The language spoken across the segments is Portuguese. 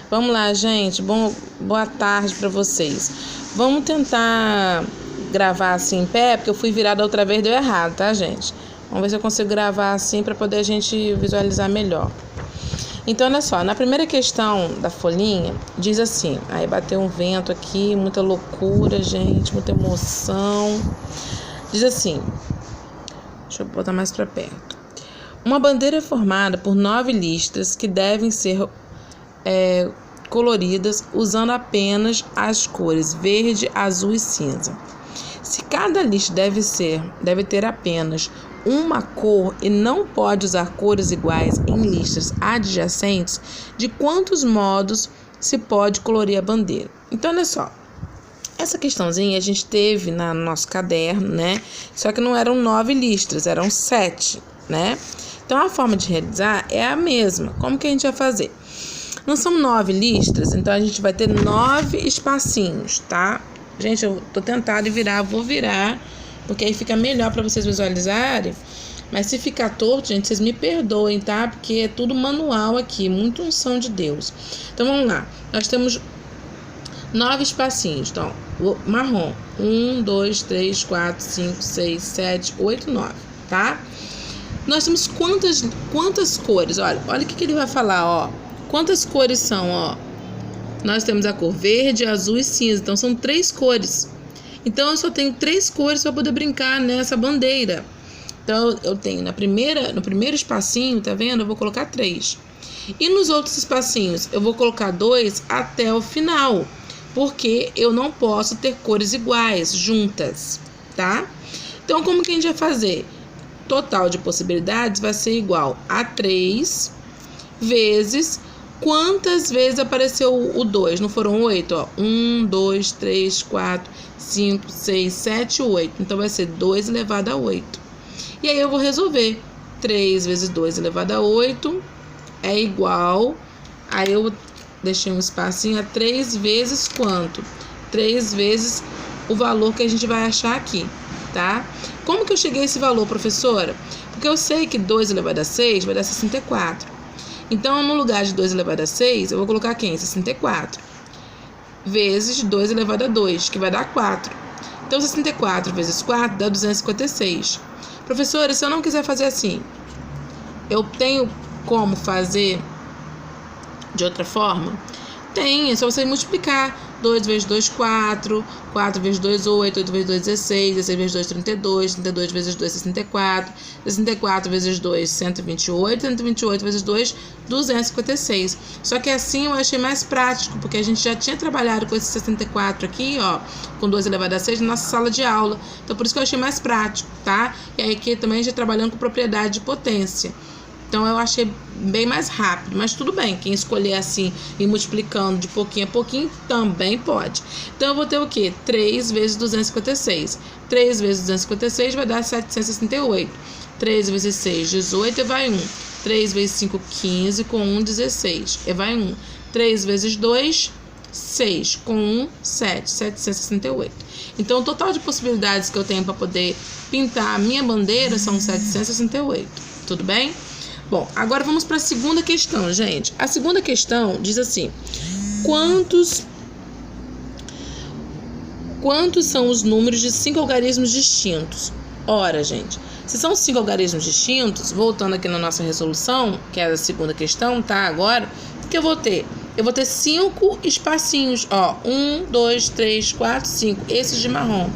Vamos lá, gente. Boa tarde para vocês. Vamos tentar gravar assim em pé, porque eu fui virada outra vez, deu errado, tá, gente? Vamos ver se eu consigo gravar assim para poder a gente visualizar melhor. Então, olha só, na primeira questão da folhinha, diz assim, aí bateu um vento aqui, muita loucura, gente, muita emoção. Diz assim, deixa eu botar mais para perto. Uma bandeira é formada por 9 listras que devem ser coloridas usando apenas as cores verde, azul e cinza. Se cada lista deve ter apenas uma cor e não pode usar cores iguais em listas adjacentes, de quantos modos se pode colorir a bandeira? Então, olha só. Essa questãozinha a gente teve no nosso caderno, né? Só que não eram 9 listras, eram 7, né? Então, a forma de realizar é a mesma. Como que a gente vai fazer? Não são 9 listras, então a gente vai ter 9 espacinhos, tá? Gente, eu tô tentando vou virar, porque aí fica melhor para vocês visualizarem. Mas se ficar torto, gente, vocês me perdoem, tá? Porque é tudo manual aqui, muita unção de Deus. Então, vamos lá. Nós temos 9 espacinhos. Então, o marrom. 1, 2, 3, 4, 5, 6, 7, 8, 9, tá? Nós temos quantas cores? Olha o que ele vai falar, ó. Quantas cores são, ó? Nós temos a cor verde, azul e cinza. Então, são 3 cores. Então, eu só tenho 3 cores para poder brincar nessa bandeira. Então, eu tenho no primeiro espacinho, tá vendo? Eu vou colocar 3. E nos outros espacinhos, eu vou colocar 2 até o final. Porque eu não posso ter cores iguais, juntas, tá? Então, como que a gente vai fazer? Total de possibilidades vai ser igual a 3 vezes... Quantas vezes apareceu o 2? Não foram 8? Ó. 1, 2, 3, 4, 5, 6, 7, 8. Então, vai ser 2 elevado a 8. E aí, eu vou resolver. 3 vezes 2 elevado a 8 é igual... Aí, eu deixei um espacinho a 3 vezes quanto? 3 vezes o valor que a gente vai achar aqui, tá? Como que eu cheguei a esse valor, professora? Porque eu sei que 2 elevado a 6 vai dar 64. Então, no lugar de 2 elevado a 6, eu vou colocar quem? 64. Vezes 2 elevado a 2, que vai dar 4. Então, 64 vezes 4 dá 256. Professora, se eu não quiser fazer assim, eu tenho como fazer de outra forma? Tem, é só você multiplicar. 2 vezes 2, 4. 4 vezes 2, 8. 8 vezes 2, 16. 16 vezes 2, 32. 32 vezes 2, 64. 64 vezes 2, 128. 128 vezes 2, 256. Só que assim eu achei mais prático, porque a gente já tinha trabalhado com esse 64 aqui, ó, com 2 elevado a 6 na nossa sala de aula. Então, por isso que eu achei mais prático, tá? E aí aqui também já trabalhando com propriedade de potência. Então, eu achei bem mais rápido, mas tudo bem. Quem escolher assim e multiplicando de pouquinho a pouquinho, também pode. Então, eu vou ter o quê? 3 vezes 256. 3 vezes 256 vai dar 768. 3 vezes 6, 18, e vai 1. 3 vezes 5, 15, com 1, 16. E vai 1. 3 vezes 2, 6, com 1, 7. 768. Então, o total de possibilidades que eu tenho para poder pintar a minha bandeira são 768. Tudo bem? Bom, agora vamos para a segunda questão, gente. A segunda questão diz assim: quantos são os números de 5 algarismos distintos? Ora, gente, se são 5 algarismos distintos, voltando aqui na nossa resolução, que é a segunda questão, tá? Agora, o que eu vou ter? Eu vou ter 5 espacinhos, ó. 1, 2, 3, 4, 5. Esses de marrom.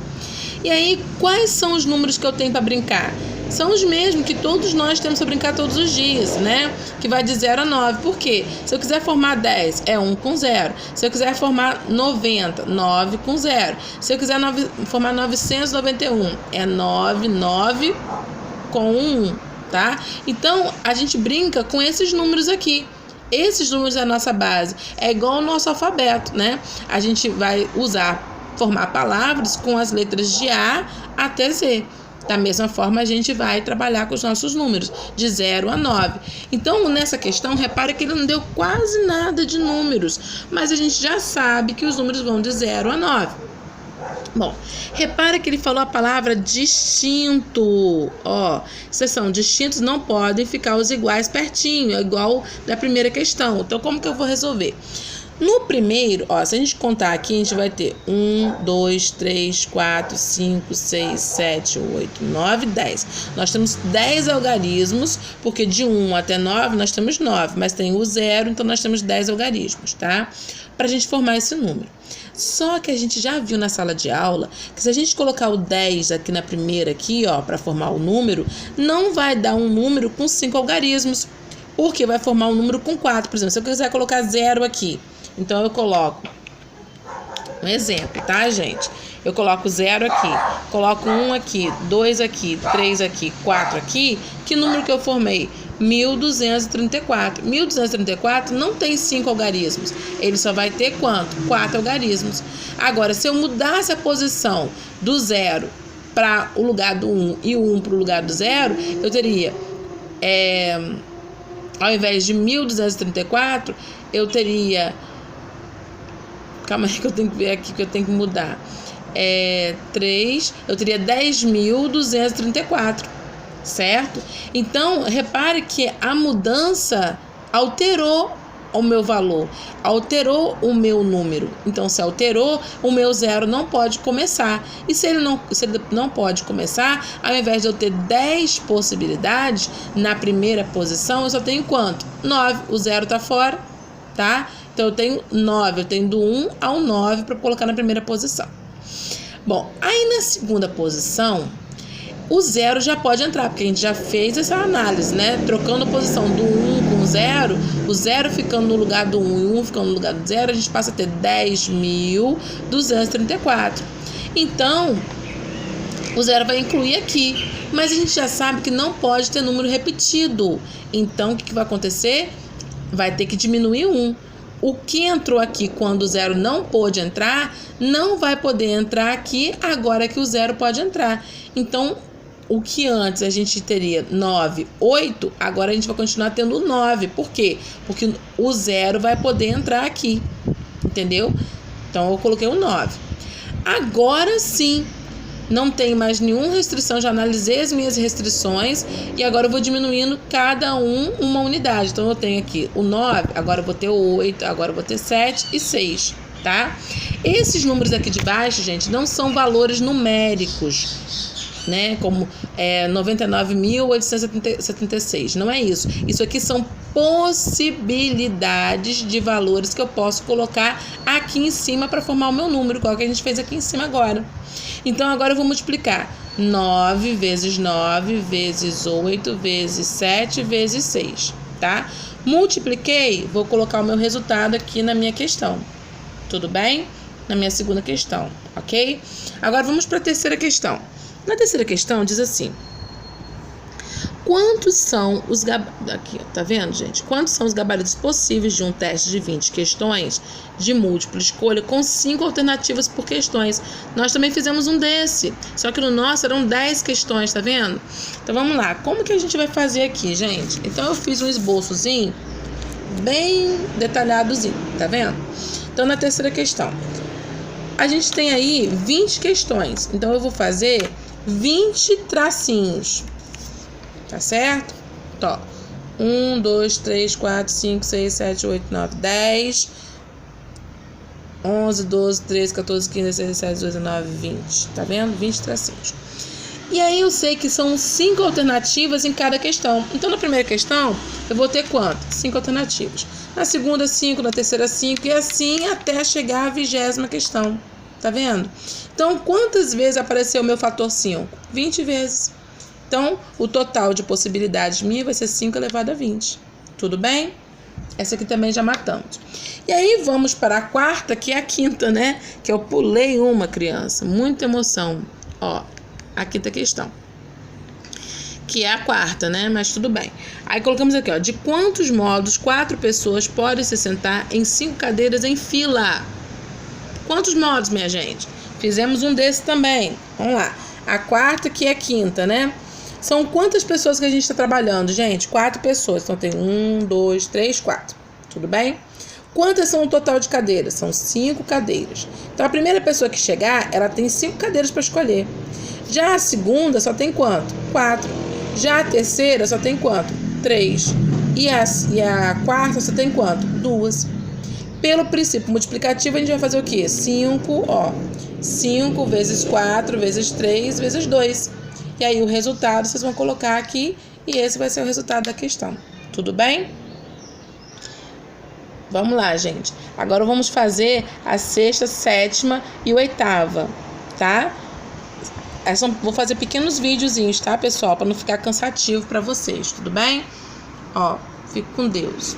E aí, quais são os números que eu tenho para brincar? São os mesmos que todos nós temos para brincar todos os dias, né? Que vai de 0 a 9. Por quê? Se eu quiser formar 10, é 1 com 0. Se eu quiser formar 90, 9 com 0. Se eu quiser formar 991, é 9, 9 com 1, tá? Então, a gente brinca com esses números aqui. Esses números é a nossa base. É igual ao nosso alfabeto, né? A gente vai formar palavras com as letras de A até Z. Da mesma forma, a gente vai trabalhar com os nossos números, de 0 a 9. Então, nessa questão, repara que ele não deu quase nada de números, mas a gente já sabe que os números vão de 0 a 9. Bom, repara que ele falou a palavra distinto. Ó, exceção, distintos não podem ficar os iguais pertinho, é igual da primeira questão. Então, como que eu vou resolver? No primeiro, ó, se a gente contar aqui, a gente vai ter 1, 2, 3, 4, 5, 6, 7, 8, 9, 10. Nós temos 10 algarismos, porque de 1 até 9 nós temos 9, mas tem o 0, então nós temos 10 algarismos, tá? Para a gente formar esse número. Só que a gente já viu na sala de aula que se a gente colocar o 10 aqui na primeira, aqui, ó, para formar o número, não vai dar um número com 5 algarismos, porque vai formar um número com 4. Por exemplo, se eu quiser colocar 0 aqui, então eu coloco um exemplo, tá, gente? Eu coloco 0 aqui, coloco 1 aqui, 2 aqui, 3 aqui, 4 aqui. Que número que eu formei? 1234. 1234 não tem 5 algarismos. Ele só vai ter quanto? 4 algarismos. Agora, se eu mudasse a posição do 0 para o lugar do 1 e o 1 para o lugar do 0, eu teria, ao invés de 1234, eu teria... Calma aí que eu tenho que ver aqui, que eu tenho que mudar. 3, eu teria 10.234, certo? Então, repare que a mudança alterou o meu valor, alterou o meu número. Então, se alterou, o meu 0 não pode começar. E se ele não pode começar, ao invés de eu ter 10 possibilidades, na primeira posição, eu só tenho quanto? 9. O 0 está fora, tá? Então, eu tenho 9, eu tenho do 1 ao 9 para colocar na primeira posição. Bom, aí na segunda posição, o 0 já pode entrar, porque a gente já fez essa análise, né? Trocando a posição do 1 com o 0 ficando no lugar do 1 e o 1 ficando no lugar do 0, a gente passa a ter 10.234. Então, o 0 vai incluir aqui, mas a gente já sabe que não pode ter número repetido. Então, o que vai acontecer? Vai ter que diminuir 1. O que entrou aqui quando o 0 não pôde entrar, não vai poder entrar aqui agora que o 0 pode entrar. Então, o que antes a gente teria 9, 8, agora a gente vai continuar tendo 9. Por quê? Porque o 0 vai poder entrar aqui, entendeu? Então, eu coloquei o 9. Agora sim, não tem mais nenhuma restrição, já analisei as minhas restrições e agora eu vou diminuindo cada uma unidade. Então, eu tenho aqui o 9, agora eu vou ter o 8, agora eu vou ter 7 e 6, tá? Esses números aqui de baixo, gente, não são valores numéricos, né? Como 99.876, não é isso. Isso aqui são possibilidades de valores que eu posso colocar aqui em cima para formar o meu número, igual que a gente fez aqui em cima agora. Então, agora eu vou multiplicar 9 vezes 9 vezes 8 vezes 7 vezes 6, tá? Multipliquei, vou colocar o meu resultado aqui na minha questão, tudo bem? Na minha segunda questão, ok? Agora, vamos para a terceira questão. Na terceira questão, diz assim: quantos são os gabaritos... Aqui, tá vendo, gente? Quantos são os gabaritos possíveis de um teste de 20 questões de múltipla escolha com 5 alternativas por questões? Nós também fizemos um desse, só que no nosso eram 10 questões, tá vendo? Então, vamos lá. Como que a gente vai fazer aqui, gente? Então, eu fiz um esboçozinho bem detalhadozinho, tá vendo? Então, na terceira questão, a gente tem aí 20 questões. Então, eu vou fazer 20 tracinhos. Tá certo? Então, 1, 2, 3, 4, 5, 6, 7, 8, 9, 10, 11, 12, 13, 14, 15, 16, 17, 18, 19, 20. Tá vendo? 20 tracinhos. E aí eu sei que são 5 alternativas em cada questão. Então, na primeira questão, eu vou ter quanto? 5 alternativas. Na segunda, 5. Na terceira, 5. E assim até chegar à 20ª questão. Tá vendo? Então, quantas vezes apareceu o meu fator 5? 20 vezes. Então, o total de possibilidades minha vai ser 5 elevado a 20. Tudo bem? Essa aqui também já matamos. E aí, vamos para a quarta, que é a quinta, né? Que eu pulei uma, criança. Muita emoção. Ó, a quinta questão. Que é a quarta, né? Mas tudo bem. Aí, colocamos aqui, ó. De quantos modos 4 pessoas podem se sentar em 5 cadeiras em fila? Quantos modos, minha gente? Fizemos um desse também. Vamos lá. A quarta, que é a quinta, né? São quantas pessoas que a gente está trabalhando, gente? 4 pessoas. Então, tem 1, 2, 3, 4. Tudo bem? Quantas são o total de cadeiras? São 5 cadeiras. Então, a primeira pessoa que chegar, ela tem 5 cadeiras para escolher. Já a segunda só tem quanto? 4. Já a terceira só tem quanto? 3. E a quarta só tem quanto? 2. Pelo princípio multiplicativo, a gente vai fazer o quê? 5, ó. 5 vezes 4 vezes 3 vezes 2. E aí o resultado vocês vão colocar aqui e esse vai ser o resultado da questão. Tudo bem? Vamos lá, gente. Agora vamos fazer a sexta, sétima e oitava, tá? Vou fazer pequenos videozinhos, tá, pessoal? Para não ficar cansativo para vocês, tudo bem? Ó, fico com Deus.